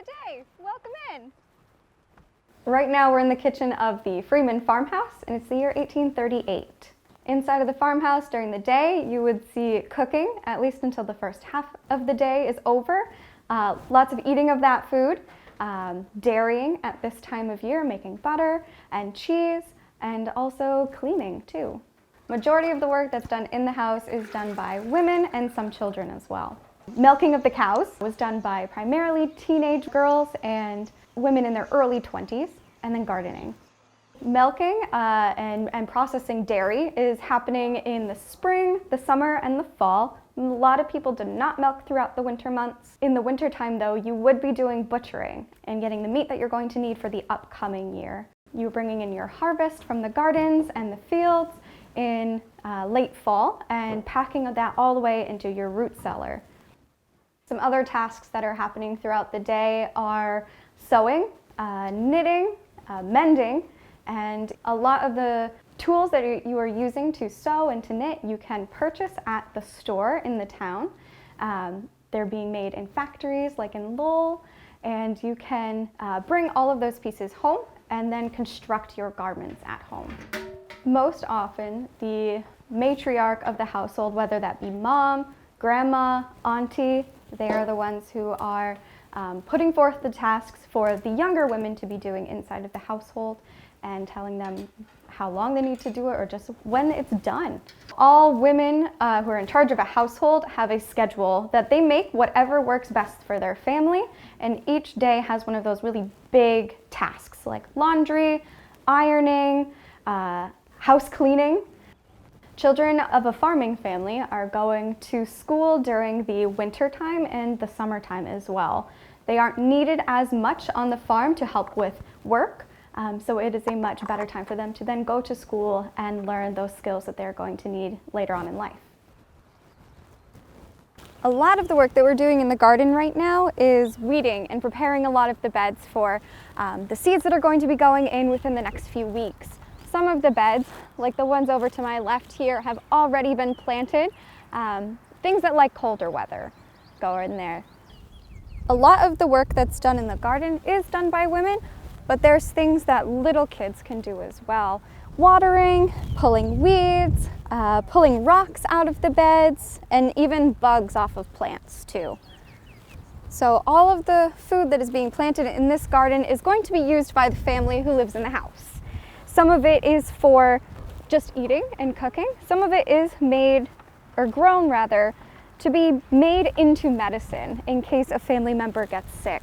Good day. Welcome in. Right now we're in the kitchen of the Freeman farmhouse, and it's the year 1838. Inside of the farmhouse during the day, you would see cooking, at least until the first half of the day is over. Lots of eating of that food, dairying at this time of year, making butter and cheese, and also cleaning too. Majority of the work that's done in the house is done by women and some children as well. Milking of the cows was done by primarily teenage girls and women in their early 20s, and then gardening. Milking and processing dairy is happening in the spring, the summer, and the fall. A lot of people do not milk throughout the winter months. In the winter time though, you would be doing butchering and getting the meat that you're going to need for the upcoming year. You're bringing in your harvest from the gardens and the fields in late fall and packing that all the way into your root cellar. Some other tasks that are happening throughout the day are sewing, knitting, mending, and a lot of the tools that you are using to sew and to knit you can purchase at the store in the town. They're being made in factories like in Lowell, and you can bring all of those pieces home and then construct your garments at home. Most often, the matriarch of the household, whether that be mom, grandma, auntie, they are the ones who are putting forth the tasks for the younger women to be doing inside of the household and telling them how long they need to do it or just when it's done. All women who are in charge of a household have a schedule that they make whatever works best for their family, and each day has one of those really big tasks like laundry, ironing, house cleaning. Children of a farming family are going to school during the winter time and the summertime as well. They aren't needed as much on the farm to help with work, so it is a much better time for them to then go to school and learn those skills that they're going to need later on in life. A lot of the work that we're doing in the garden right now is weeding and preparing a lot of the beds for the seeds that are going to be going in within the next few weeks. Some of the beds, like the ones over to my left here, have already been planted. Things that like colder weather go in there. A lot of the work that's done in the garden is done by women, but there's things that little kids can do as well. Watering, pulling weeds, pulling rocks out of the beds, and even bugs off of plants too. So all of the food that is being planted in this garden is going to be used by the family who lives in the house. Some of it is for just eating and cooking. Some of it is made, or grown rather, to be made into medicine in case a family member gets sick.